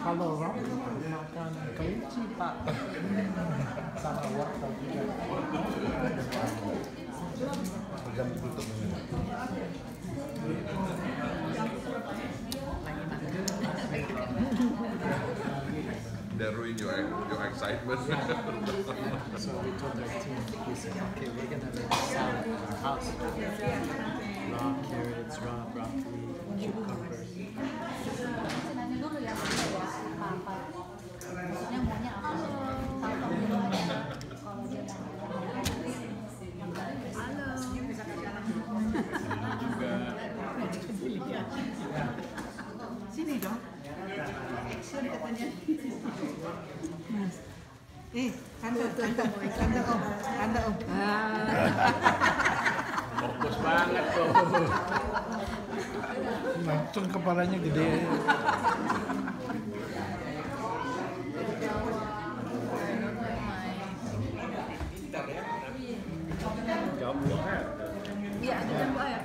Kalau orang makan kelinci Pak sama wortel juga. Jam tutup. That ruin your excitement. So we told the team, we said, okay, we're gonna make a salad in our house. Raw carrots, raw broccoli, cucumbers. Maksudnya maunya apa? Tahu dulu aja. Kalau dia halo, bisa sini dong. Action katanya. Mas. Anda om. Fokus banget tuh. Langsung kepalanya gede. Iya, ada jambu air.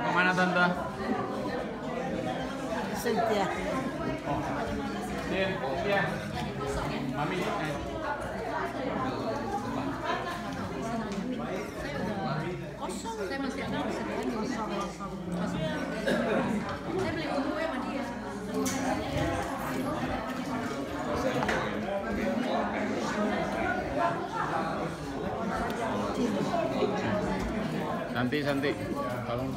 Kemana tante? Cynthia. Din, ya. Mami. Kosong. Saya masih ada persediaan kosong. Saya beli untuk sama dia. Santi, tolong.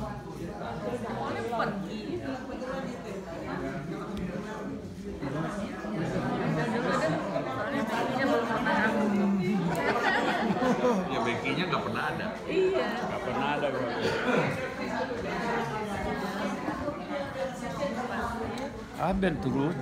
Ya backingnya nggak pernah ada. Iya. Gak pernah ada gue. Abel turun.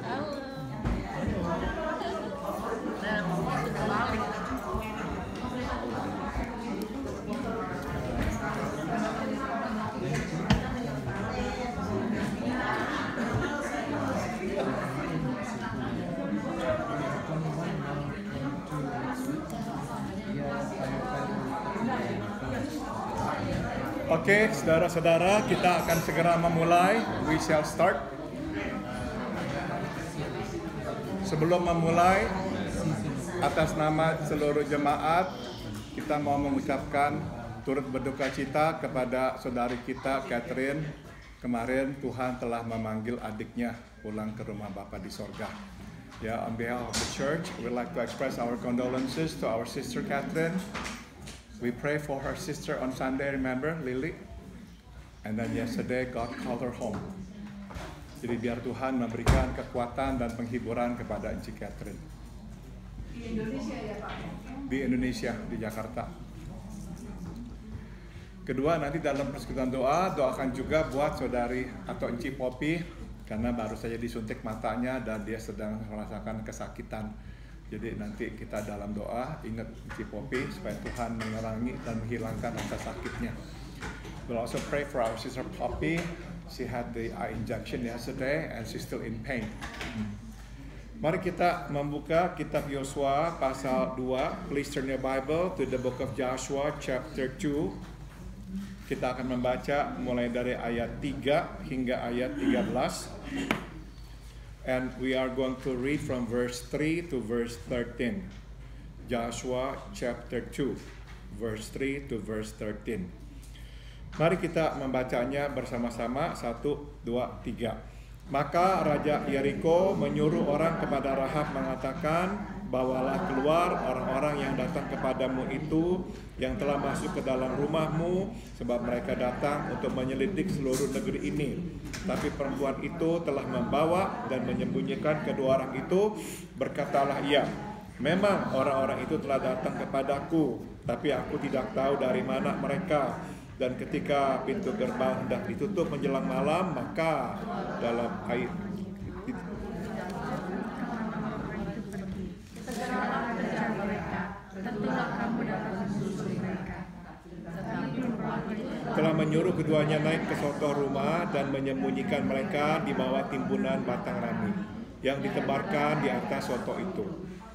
Oke, saudara-saudara, kita akan segera memulai. We shall start. Sebelum memulai, atas nama seluruh jemaat, kita mau mengucapkan turut berduka cita kepada saudari kita, Catherine. Kemarin Tuhan telah memanggil adiknya pulang ke rumah Bapa di sorga. Ya, on behalf of the church, we'd like to express our condolences to our sister Catherine. We pray for her sister on Sunday, remember, Lily? And then yesterday, God called her home. Jadi biar Tuhan memberikan kekuatan dan penghiburan kepada Enci Catherine. Di Indonesia ya Pak? Di Indonesia, di Jakarta. Kedua, nanti dalam persekutuan doa, doakan juga buat saudari atau Enci Poppy, karena baru saja disuntik matanya dan dia sedang merasakan kesakitan. Jadi nanti kita dalam doa ingat Enci Poppy supaya Tuhan menerangi dan menghilangkan rasa sakitnya. We'll also pray for our sister Poppy. She had the eye injection yesterday and she's still in pain. Mari kita membuka kitab Yosua pasal 2. Please turn your Bible to the book of Joshua chapter 2. Kita akan membaca mulai dari ayat 3 hingga ayat 13. And we are going to read from verse 3 to verse 13. Joshua chapter 2, verse 3 to verse 13. Mari kita membacanya bersama-sama. 1, 2, 3. Maka Raja Yeriko menyuruh orang kepada Rahab mengatakan, bawalah keluar orang-orang yang datang kepadamu itu, yang telah masuk ke dalam rumahmu, sebab mereka datang untuk menyelidik seluruh negeri ini. Tapi perempuan itu telah membawa dan menyembunyikan kedua orang itu. Berkatalah ia, Memang orang-orang itu telah datang kepadaku, tapi aku tidak tahu dari mana mereka. Dan ketika pintu gerbang hendak ditutup menjelang malam, maka dalam air telah menyuruh keduanya naik ke suatu rumah dan menyembunyikan mereka di bawah timbunan batang rami yang ditebarkan di atas soto itu.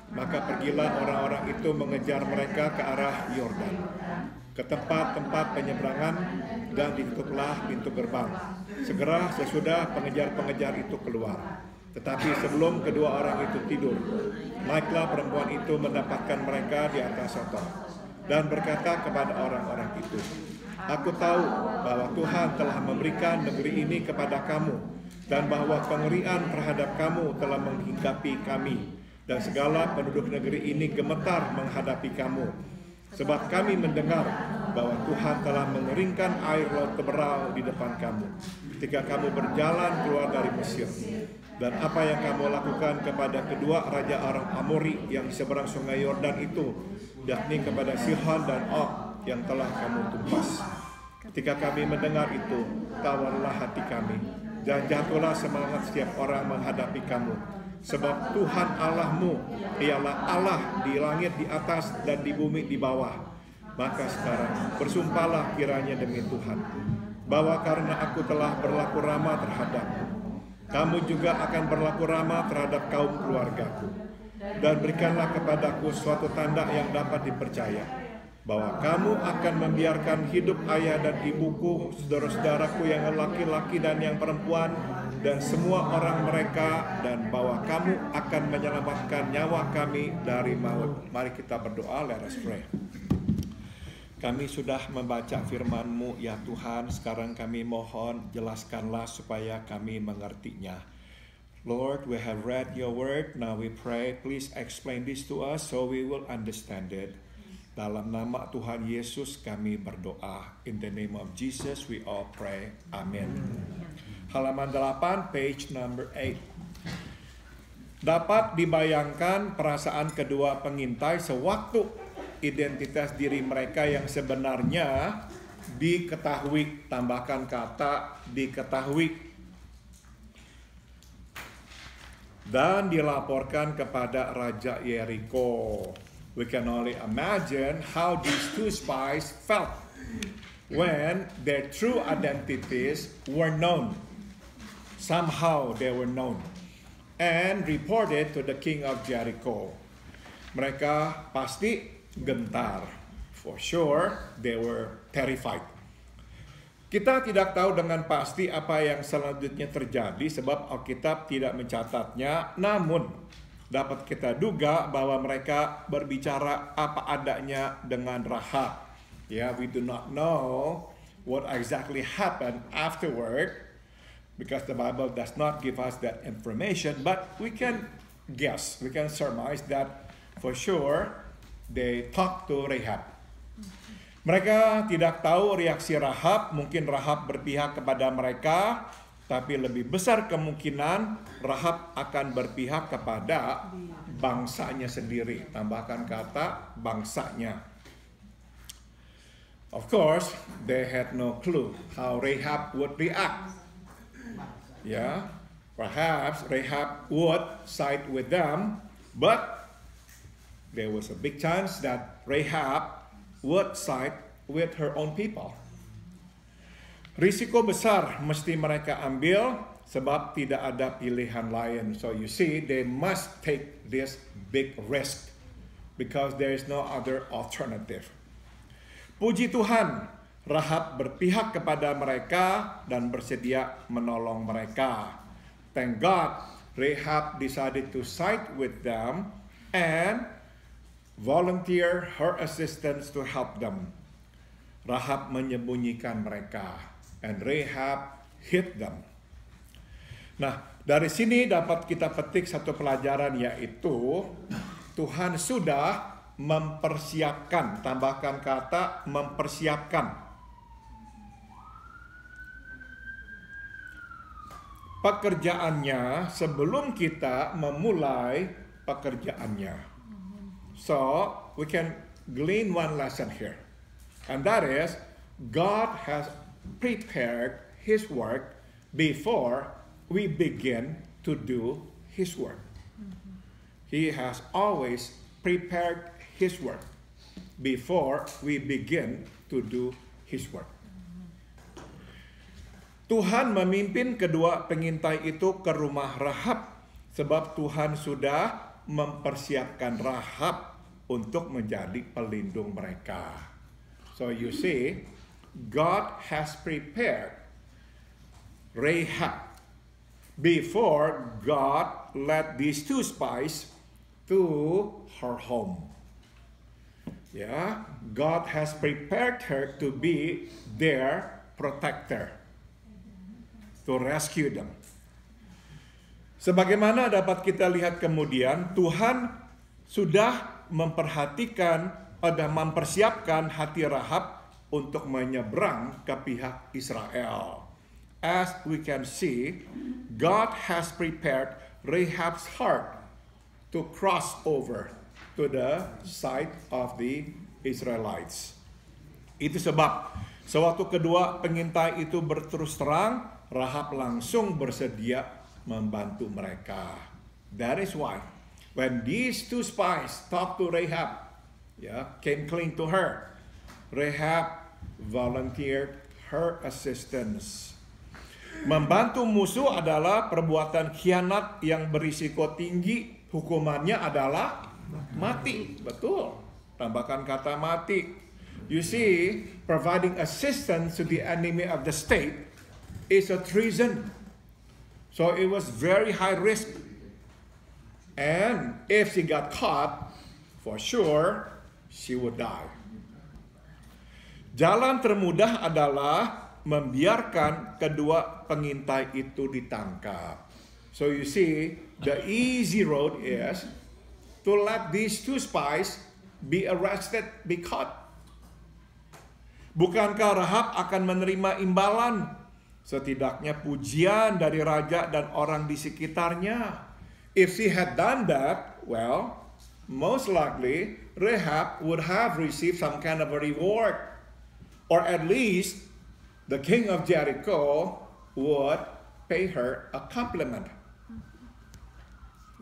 Maka pergilah orang-orang itu mengejar mereka ke arah Yordan, ke tempat-tempat penyeberangan, dan ditutuplah pintu gerbang. Segera sesudah pengejar-pengejar itu keluar. Tetapi sebelum kedua orang itu tidur, naiklah perempuan itu mendapatkan mereka di atas soto dan berkata kepada orang-orang itu, "Aku tahu bahwa Tuhan telah memberikan negeri ini kepada kamu, dan bahwa kengerian terhadap kamu telah menghinggapi kami, dan segala penduduk negeri ini gemetar menghadapi kamu. Sebab kami mendengar bahwa Tuhan telah mengeringkan air laut Teberau di depan kamu, ketika kamu berjalan keluar dari Mesir. Dan apa yang kamu lakukan kepada kedua raja orang Amori yang di seberang sungai Yordan itu, yakni kepada Sihon dan Og yang telah kamu tumpas. Ketika kami mendengar itu, tawarlah hati kami, dan jatuhlah semangat setiap orang menghadapi kamu. Sebab Tuhan Allahmu ialah Allah di langit di atas dan di bumi di bawah. Maka sekarang bersumpahlah kiranya demi Tuhan, bahwa karena aku telah berlaku ramah terhadapmu, kamu juga akan berlaku ramah terhadap kaum keluargaku. Dan berikanlah kepadaku suatu tanda yang dapat dipercaya, bahwa kamu akan membiarkan hidup ayah dan ibuku, saudara-saudaraku yang laki-laki dan yang perempuan, dan semua orang mereka, dan bahwa kamu akan menyelamatkan nyawa kami dari maut." Mari kita berdoa. Let us pray. Kami sudah membaca firman-Mu ya Tuhan, sekarang kami mohon jelaskanlah supaya kami mengertinya. Lord, we have read your word, now we pray, please explain this to us so we will understand it. Dalam nama Tuhan Yesus kami berdoa. In the name of Jesus we all pray. Amin. Halaman 8, page number 8. Dapat dibayangkan perasaan kedua pengintai sewaktu identitas diri mereka yang sebenarnya diketahui, tambahkan kata diketahui, dan dilaporkan kepada Raja Yeriko. We can only imagine how these two spies felt when their true identities were known. Somehow they were known and reported to the king of Jericho. Mereka pasti gentar. For sure, they were terrified. Kita tidak tahu dengan pasti apa yang selanjutnya terjadi sebab Alkitab tidak mencatatnya. Namun, dapat kita duga bahwa mereka berbicara apa adanya dengan Rahab. We do not know what exactly happened afterward because the Bible does not give us that information. But we can guess, we can surmise that for sure they talk to Rahab. Mereka tidak tahu reaksi Rahab, mungkin Rahab berpihak kepada mereka, tapi lebih besar kemungkinan Rahab akan berpihak kepada bangsanya sendiri. Tambahkan kata bangsanya. Of course, they had no clue how Rahab would react. Perhaps Rahab would side with them, but there was a big chance that Rahab would side with her own people. Risiko besar mesti mereka ambil sebab tidak ada pilihan lain. So you see, they must take this big risk because there is no other alternative. Puji Tuhan, Rahab berpihak kepada mereka dan bersedia menolong mereka. Thank God, Rahab decided to side with them and volunteer her assistance to help them. Rahab menyembunyikan mereka, and Rahab hid them. Nah, dari sini dapat kita petik satu pelajaran, yaitu Tuhan sudah mempersiapkan, tambahkan kata mempersiapkan, pekerjaannya sebelum kita memulai pekerjaannya. So we can glean one lesson here. And that is, God has prepared His work before we begin to do His work. He has always prepared His work before we begin to do His work. Tuhan memimpin kedua pengintai itu ke rumah Rahab sebab Tuhan sudah mempersiapkan Rahab untuk menjadi pelindung mereka. So you see, God has prepared Rahab before God led these two spies to her home. Yeah, God has prepared her to be their protector, to rescue them. Sebagaimana dapat kita lihat kemudian, Tuhan sudah memperhatikan dan mempersiapkan hati Rahab untuk menyeberang ke pihak Israel. As we can see, God has prepared Rahab's heart to cross over to the side of the Israelites. Itu sebab sewaktu kedua pengintai itu berterus terang, Rahab langsung bersedia membantu mereka. That is why when these two spies talked to Rahab, came clean to her, Rahab volunteered her assistance. Membantu musuh adalah perbuatan khianat yang berisiko tinggi. Hukumannya adalah mati. Betul. Tambahkan kata mati. You see, providing assistance to the enemy of the state is a treason. So it was very high risk. And if she got caught, for sure, she would die. Jalan termudah adalah membiarkan kedua pengintai itu ditangkap. So you see, the easy road is to let these two spies be arrested, be caught. Bukankah Rahab akan menerima imbalan? Setidaknya pujian dari raja dan orang di sekitarnya. If she had done that, well, most likely Rahab would have received some kind of a reward. Or at least the king of Jericho would pay her a compliment.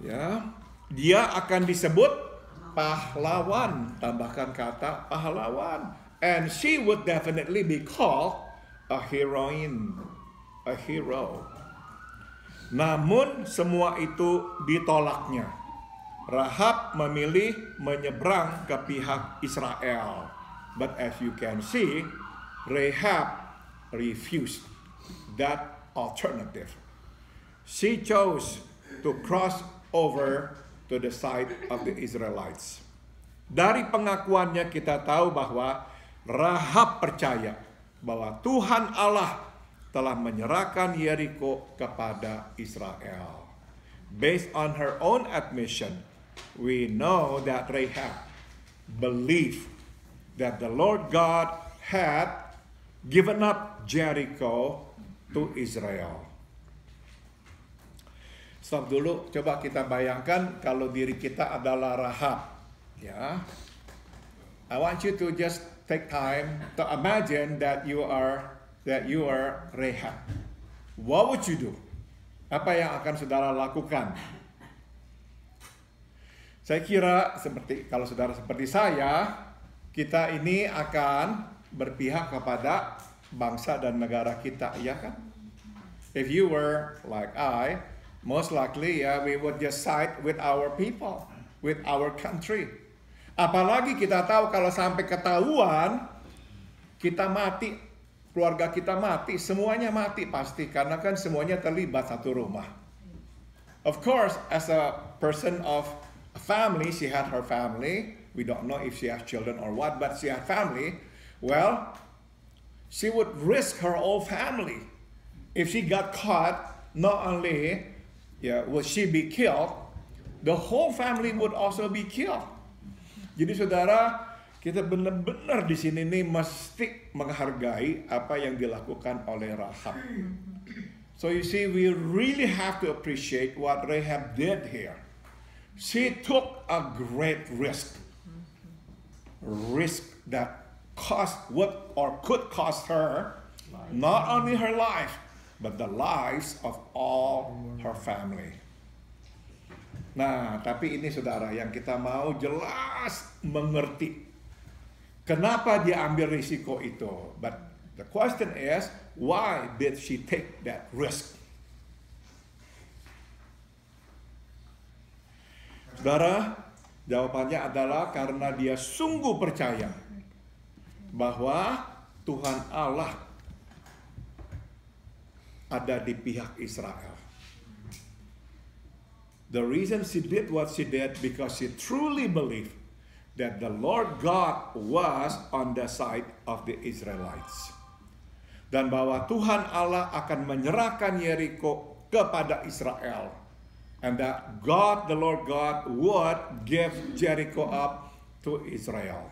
Ya, dia akan disebut pahlawan, tambahkan kata pahlawan. And she would definitely be called a heroine, a hero. Namun semua itu ditolaknya. Rahab memilih menyeberang ke pihak Israel. But as you can see, Rahab refused that alternative. She chose to cross over to the side of the Israelites. Dari pengakuannya kita tahu bahwa Rahab percaya bahwa Tuhan Allah telah menyerahkan Yeriko kepada Israel. Based on her own admission, we know that Rahab believed that the Lord God had given up Jericho to Israel. Stop dulu, coba kita bayangkan kalau diri kita adalah Rahab. Ya, I want you to just take time to imagine that you are Rahab. What would you do? Apa yang akan saudara lakukan? Saya kira kalau saudara seperti saya, kita ini akan berpihak kepada bangsa dan negara kita, ya kan? If you were like I, most likely we would just side with our people, with our country. Apalagi kita tahu kalau sampai ketahuan kita mati, keluarga kita mati, semuanya mati pasti karena kan semuanya terlibat satu rumah. Of course, as a person of a family, she had her family. We don't know if she has children or what, but she had family. Well, she would risk her whole family. If she got caught, not only would she be killed, the whole family would also be killed. Jadi saudara, kita benar-benar di sini nih mesti menghargai apa yang dilakukan oleh Rahab. So you see, we really have to appreciate what Rahab did here. She took a great risk. risk that could cost her not only her life, but the lives of all her family. Nah, tapi ini saudara yang kita mau jelas mengerti. Kenapa dia ambil risiko itu? But the question is, why did she take that risk? Saudara, jawabannya adalah karena dia sungguh percaya bahwa Tuhan Allah ada di pihak Israel. The reason she did what she did because she truly believed that the Lord God was on the side of the Israelites. Dan bahwa Tuhan Allah akan menyerahkan Yeriko kepada Israel. And that God, the Lord God, would give Jericho up to Israel.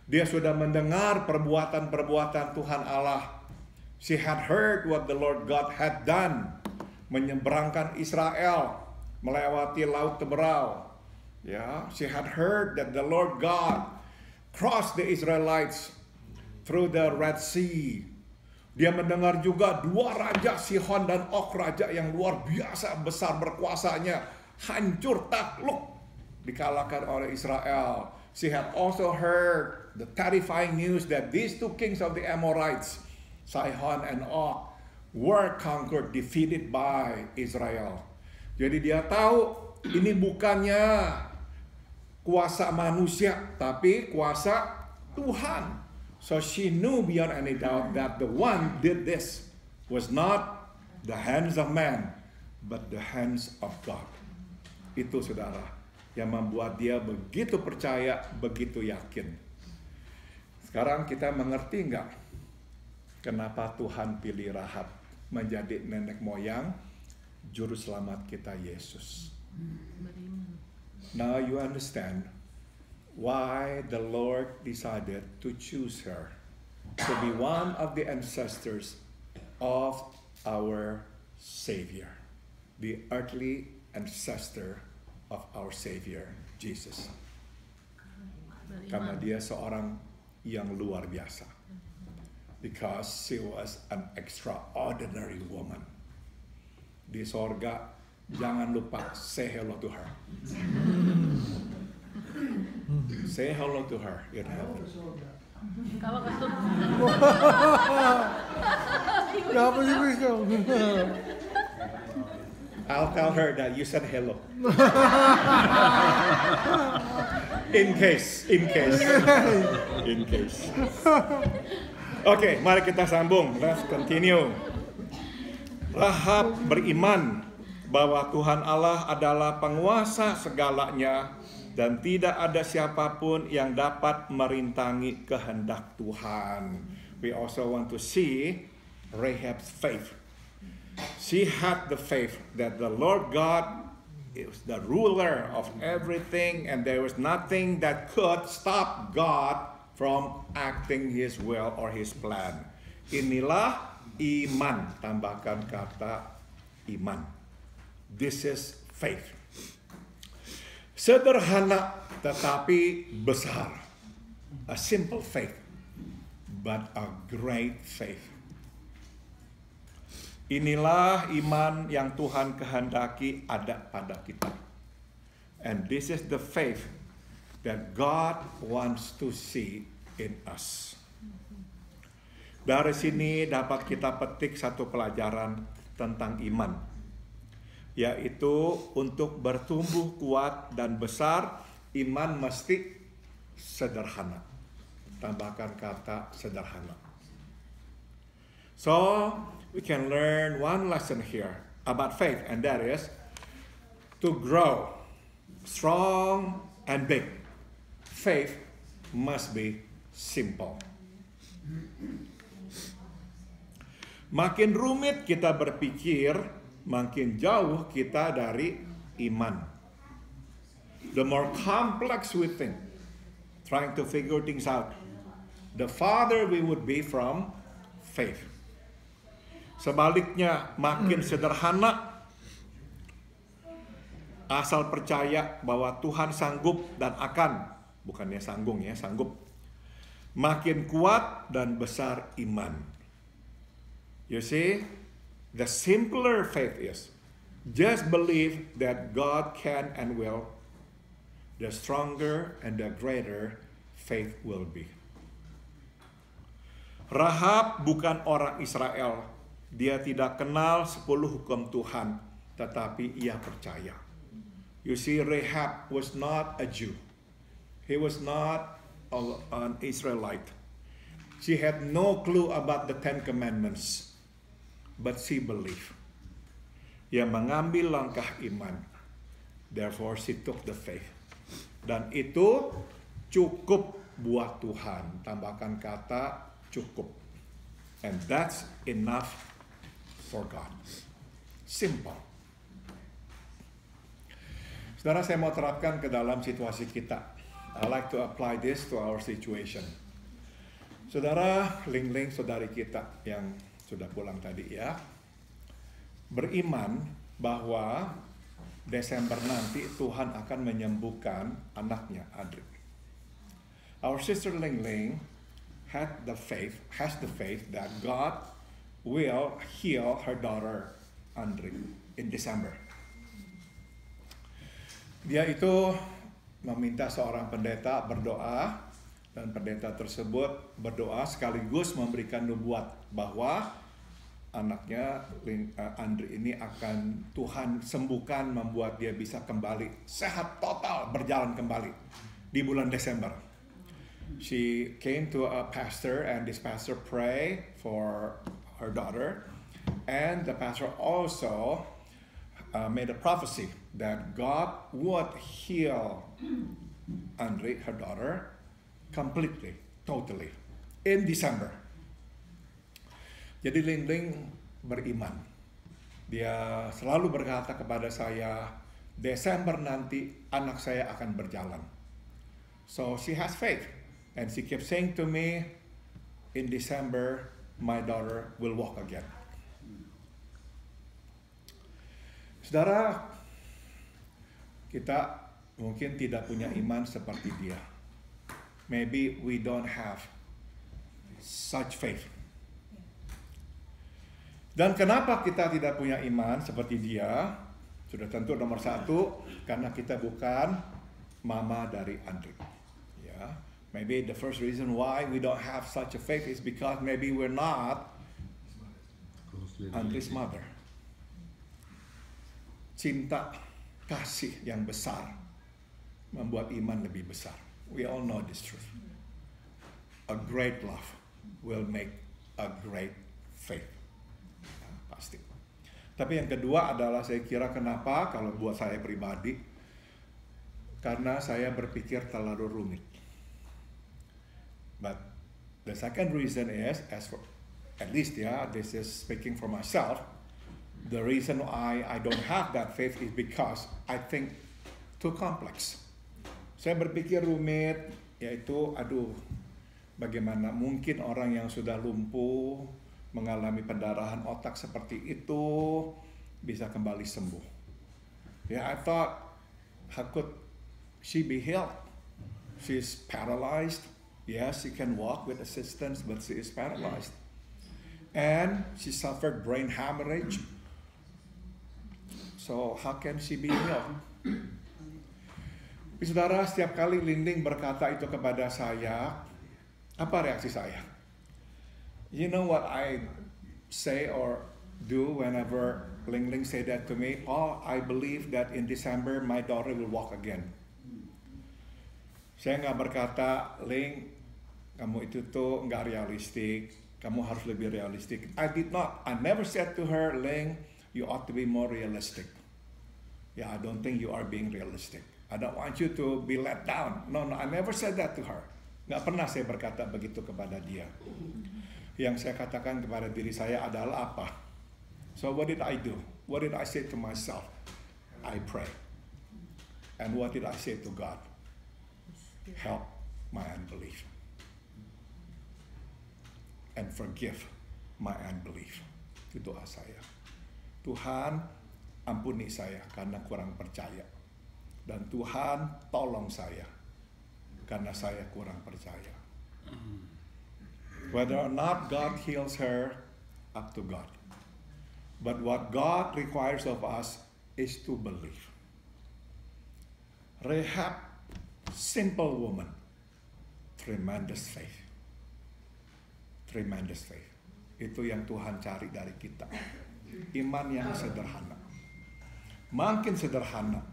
Dia sudah mendengar perbuatan-perbuatan Tuhan Allah. She had heard what the Lord God had done. Menyeberangkan Israel, melewati Laut Teberau. Yeah, she had heard that the Lord God crossed the Israelites through the Red Sea. Dia mendengar juga dua raja, Sihon dan Og, raja yang luar biasa besar berkuasanya, hancur takluk dikalahkan oleh Israel. She had also heard the terrifying news that these two kings of the Amorites, Sihon and Og, were conquered, defeated by Israel. Jadi dia tahu ini bukannya kuasa manusia, tapi kuasa Tuhan. So she knew beyond any doubt that the one did this was not the hands of man, but the hands of God. Itu saudara, yang membuat dia begitu percaya, begitu yakin. Sekarang kita mengerti nggak kenapa Tuhan pilih Rahab menjadi nenek moyang juru selamat kita Yesus. Now you understand why the Lord decided to choose her to be one of the ancestors of our Savior, the earthly ancestor of our Savior, Jesus. Karena dia seorang yang luar biasa. Because she was an extraordinary woman. Di sorga, jangan lupa say hello to her. Say hello to her in heaven. Kalau ketemu Kenapa sih bisa? I'll tell her that you said hello. In case. Oke, mari kita sambung. Let's continue. Rahab beriman bahwa Tuhan Allah adalah penguasa segalanya dan tidak ada siapapun yang dapat merintangi kehendak Tuhan. We also want to see Rahab's faith. She had the faith that the Lord God is the ruler of everything and there was nothing that could stop God from acting His will or His plan. Inilah iman, tambahkan kata iman. This is faith. Sederhana tetapi besar. A simple faith, but a great faith. Inilah iman yang Tuhan kehendaki ada pada kita. And this is the faith that God wants to see in us. Dari sini dapat kita petik satu pelajaran tentang iman, yaitu untuk bertumbuh kuat dan besar, iman mesti sederhana. Tambahkan kata sederhana. So, we can learn one lesson here about faith, and that is to grow strong and big. Faith must be simple. Makin rumit kita berpikir, makin jauh kita dari iman. The more complex we think, trying to figure things out, the farther we would be from faith. Sebaliknya, makin sederhana, asal percaya bahwa Tuhan sanggup dan akan bukannya sanggung ya, sanggup. Makin kuat dan besar iman. You see, the simpler faith is, just believe that God can and will, the stronger and the greater faith will be. Rahab bukan orang Israel. Dia tidak kenal 10 hukum Tuhan, tetapi ia percaya. You see, Rahab was not a Jew. He was not an Israelite. She had no clue about the 10 Commandments, but she believed. Ia mengambil langkah iman. Therefore, she took the faith. Dan itu cukup buat Tuhan. Tambahkan kata cukup. And that's enough for God. Simple. Saudara, saya mau terapkan ke dalam situasi kita. I like to apply this to our situation. Saudara, Ling-Ling, saudari kita yang sudah pulang tadi ya, beriman bahwa Desember nanti Tuhan akan menyembuhkan anaknya, Adri. Our sister Ling-Ling has the faith that God will heal her daughter, Andri, in December. Dia itu meminta seorang pendeta berdoa, dan pendeta tersebut berdoa sekaligus memberikan nubuat bahwa anaknya Andri ini akan Tuhan sembuhkan, membuat dia bisa kembali sehat total, berjalan kembali di bulan Desember. She came to a pastor, and this pastor prayed for her daughter, and the pastor also made a prophecy that God would heal Andri, her daughter, completely, totally, in December. Jadi Ling-Ling beriman. Dia selalu berkata kepada saya, Desember nanti anak saya akan berjalan. So she has faith. And she kept saying to me, in December, my daughter will walk again. Saudara, kita mungkin tidak punya iman seperti dia. Maybe we don't have such faith. Dan kenapa kita tidak punya iman seperti dia? Sudah tentu nomor satu, karena kita bukan mama dari Andri. Ya, maybe the first reason why we don't have such a faith is because maybe we're not Andri's mother. Cinta kasih yang besar membuat iman lebih besar. We all know this truth. A great love will make a great faith. Pasti. Tapi yang kedua adalah saya kira kenapa kalau buat saya pribadi, karena saya berpikir terlalu rumit. But the second reason is, as for, at least this is speaking for myself, the reason why I don't have that faith is because I think too complex. Saya berpikir rumit, yaitu bagaimana mungkin orang yang sudah lumpuh, mengalami pendarahan otak seperti itu, bisa kembali sembuh. I thought, how could she be healed? She's paralyzed. Yes, she can walk with assistance, but she is paralyzed. And she suffered brain hemorrhage. So how can she be healed? Saudara, setiap kali Ling-Ling berkata itu kepada saya, apa reaksi saya? You know what I say or do whenever Ling-Ling say that to me? Oh, I believe that in December my daughter will walk again. Saya nggak berkata, Ling, kamu itu tuh nggak realistik, kamu harus lebih realistik. I never said to her, Ling, you ought to be more realistic. I don't think you are being realistic. I don't want you to be let down. No, I never said that to her. Nggak pernah saya berkata begitu kepada dia. Yang saya katakan kepada diri saya adalah apa? So what did I do? What did I say to myself? I pray. And what did I say to God? Help my unbelief. And forgive my unbelief. Itu doa saya. Tuhan, ampuni saya karena kurang percaya. Dan Tuhan, tolong saya karena saya kurang percaya. Whether or not God heals her, up to God. But what God requires of us is to believe. Rahab, simple woman, tremendous faith. Tremendous faith. Itu yang Tuhan cari dari kita. Iman yang sederhana. Makin sederhana,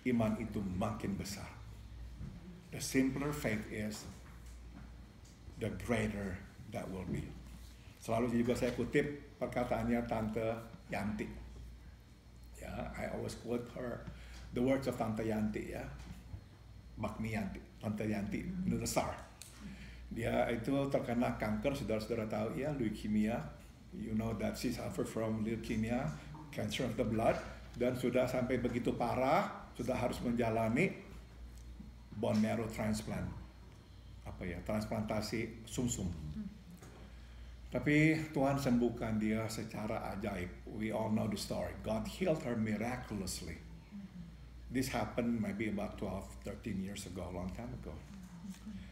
iman itu makin besar. The simpler faith is, the greater that will be. Selalu juga saya kutip perkataannya Tante Yanti. Ya, I always quote her, the words of Tante Yanti ya. Bakmi Yanti, Tante Yanti, Nusar. Dia itu terkena kanker, saudara-saudara tahu ya, leukemia. You know that she suffered from leukemia, cancer of the blood, dan sudah sampai begitu parah, sudah harus menjalani bone marrow transplant. Transplantasi sumsum. Tapi Tuhan sembuhkan dia secara ajaib. We all know the story. God healed her miraculously. This happened maybe about 12-13 years ago, a long time ago.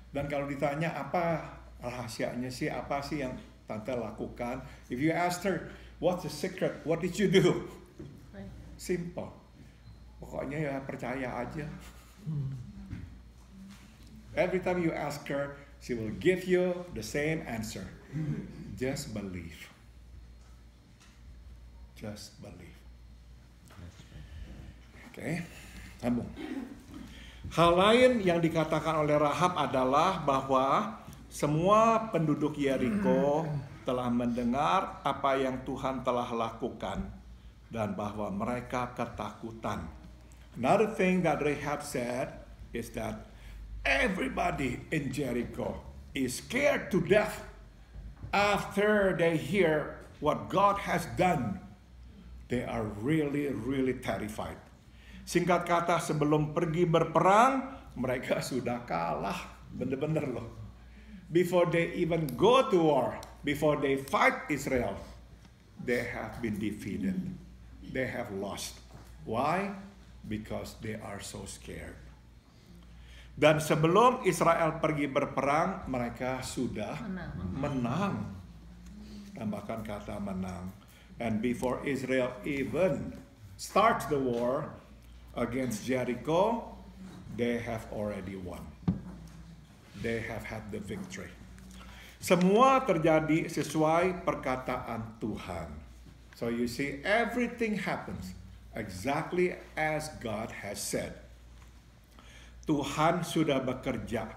Dan kalau ditanya apa rahasianya sih, apa sih yang Tante lakukan? If you asked her, what's the secret? What did you do? Simple. Pokoknya ya percaya aja. Every time you ask her, she will give you the same answer. Just believe. Just believe. Oke, sambung. Hal lain yang dikatakan oleh Rahab adalah bahwa semua penduduk Yeriko telah mendengar apa yang Tuhan telah lakukan dan bahwa mereka ketakutan. Another thing that Rahab said is that everybody in Jericho is scared to death after they hear what God has done. They are really, really terrified. Singkat kata, sebelum pergi berperang, mereka sudah kalah. Bener-bener loh. Before they even go to war, before they fight Israel, they have been defeated. They have lost. Why? Because they are so scared. Dan sebelum Israel pergi berperang, mereka sudah menang. Tambahkan kata menang. And before Israel even starts the war against Jericho, they have already won. They have had the victory. Semua terjadi sesuai perkataan Tuhan. So you see, everything happens exactly as God has said. Tuhan sudah bekerja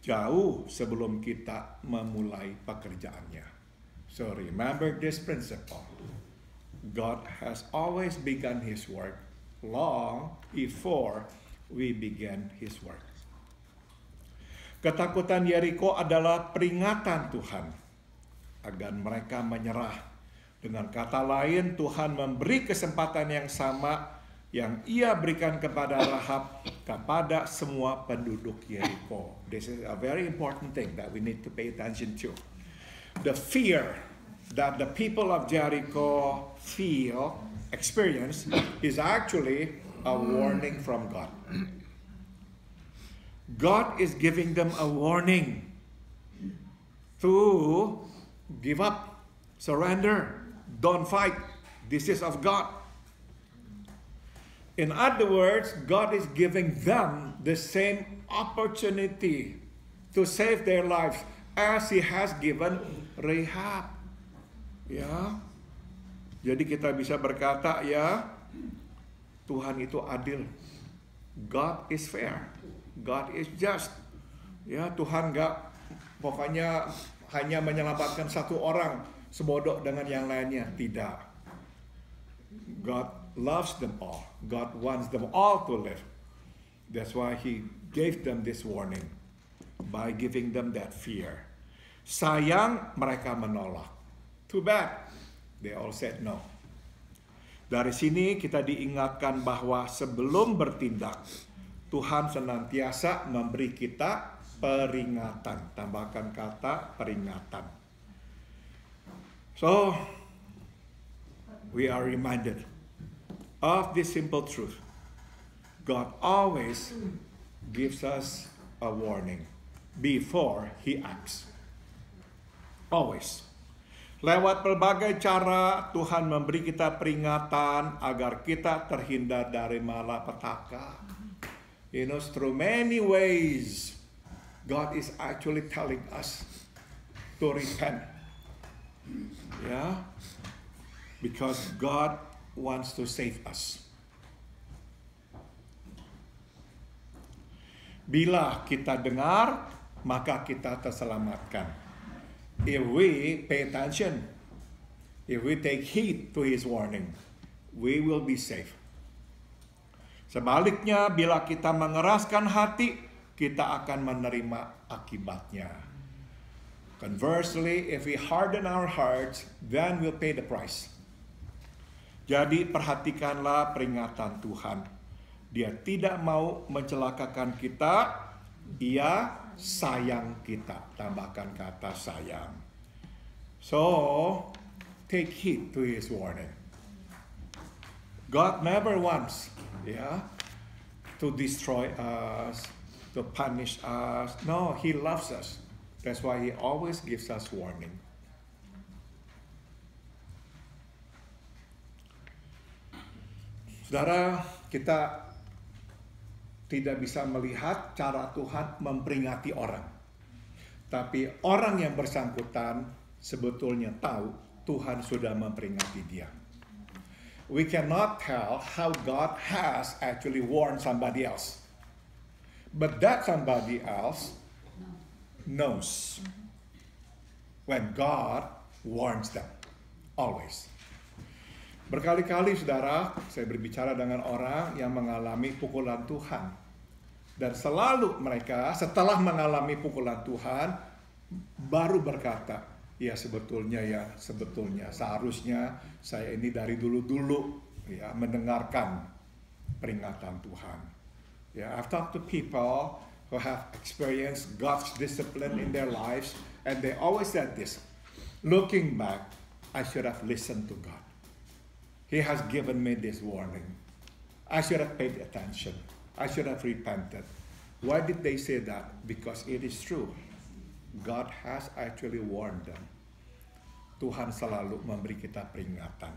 jauh sebelum kita memulai pekerjaannya. So remember this principle. God has always begun His work long before we begin His work. Ketakutan Yeriko adalah peringatan Tuhan agar mereka menyerah. Dengan kata lain, Tuhan memberi kesempatan yang sama yang Ia berikan kepada Rahab kepada semua penduduk Yeriko. This is a very important thing that we need to pay attention to. The fear that the people of Jericho experience is actually a warning from God. God is giving them a warning to give up, surrender, don't fight. This is of God. In other words, God is giving them the same opportunity to save their lives as He has given Rahab. Ya, jadi kita bisa berkata ya, Tuhan itu adil. God is fair. God is just. Ya, Tuhan pokoknya hanya menyelamatkan satu orang sebodoh dengan yang lainnya. Tidak. God loves them all. God wants them all to live. That's why He gave them this warning by giving them that fear. Sayang, mereka menolak. Too bad. They all said no. Dari sini kita diingatkan bahwa sebelum bertindak, Tuhan senantiasa memberi kita peringatan. Tambahkan kata peringatan. So, we are reminded of this simple truth. God always gives us a warning before he acts. Always. Lewat berbagai cara Tuhan memberi kita peringatan agar kita terhindar dari malapetaka. You know, through many ways God is actually telling us to repent. Yeah. Because God wants to save us. Bila kita dengar, maka kita terselamatkan. If we pay attention, if we take heed to His warning, we will be safe. Sebaliknya, bila kita mengeraskan hati, kita akan menerima akibatnya. Conversely, if we harden our hearts, then we'll pay the price. Jadi perhatikanlah peringatan Tuhan. Dia tidak mau mencelakakan kita, Ia sayang kita. Tambahkan kata sayang. So, take heed to His warning. God never wants, to destroy us, to punish us. No, He loves us. That's why He always gives us warning. Saudara, kita tidak bisa melihat cara Tuhan memperingati orang. Tapi orang yang bersangkutan sebetulnya tahu Tuhan sudah memperingati dia. We cannot tell how God has actually warned somebody else. But that somebody else knows when God warns them. Always. Berkali-kali saudara, saya berbicara dengan orang yang mengalami pukulan Tuhan. Dan selalu mereka setelah mengalami pukulan Tuhan, baru berkata, ya sebetulnya seharusnya saya ini dari dulu-dulu mendengarkan peringatan Tuhan. I've talked to people who have experienced God's discipline in their lives, and they always said this, looking back, I should have listened to God. He has given me this warning. I should have paid attention. I should have repented. Why did they say that? Because it is true. God has actually warned them. Tuhan selalu memberi kita peringatan.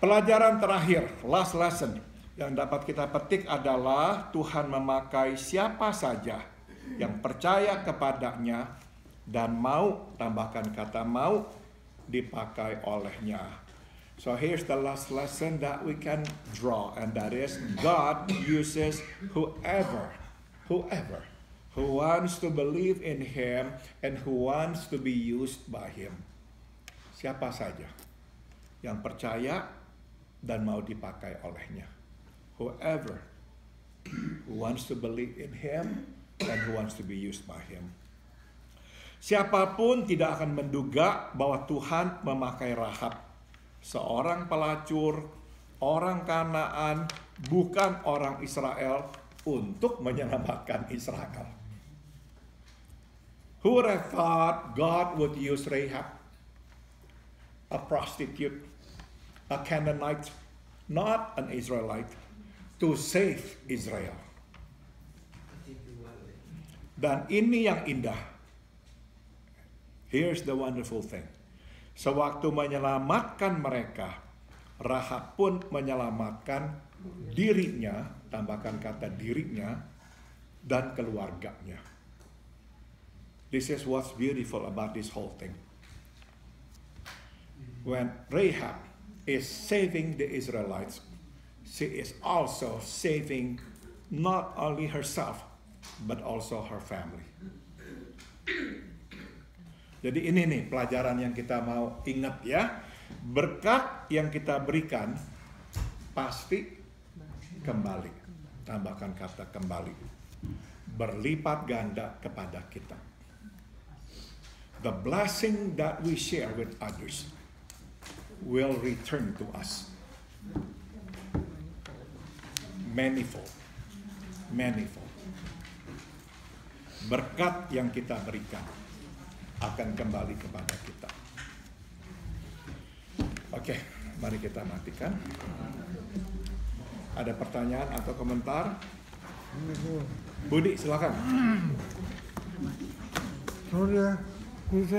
Pelajaran terakhir, last lesson, yang dapat kita petik adalah Tuhan memakai siapa saja yang percaya kepadanya dan mau, tambahkan kata mau, dipakai olehnya. So here's the last lesson that we can draw, and that is God uses whoever who wants to believe in Him and who wants to be used by Him. Siapa saja yang percaya dan mau dipakai olehnya. Whoever who wants to believe in Him and who wants to be used by Him. Siapapun tidak akan menduga bahwa Tuhan memakai Rahab, seorang pelacur, orang Kanaan, bukan orang Israel, untuk menyelamatkan Israel. Who would have thought God would use Rahab, a prostitute, a Canaanite, not an Israelite, to save Israel? Dan ini yang indah. Here's the wonderful thing. Sewaktu menyelamatkan mereka, Rahab pun menyelamatkan dirinya, tambahkan kata dirinya, dan keluarganya. This is what's beautiful about this whole thing. When Rahab is saving the Israelites, she is also saving not only herself, but also her family. Jadi ini nih pelajaran yang kita mau ingat ya. Berkat yang kita berikan pasti kembali. Tambahkan kata kembali. Berlipat ganda kepada kita. The blessing that we share with others will return to us. Manifold. Manifold. Berkat yang kita berikan akan kembali kepada kita. Oke, mari kita matikan. Ada pertanyaan atau komentar? Budi silakan. Oh ya, bisa.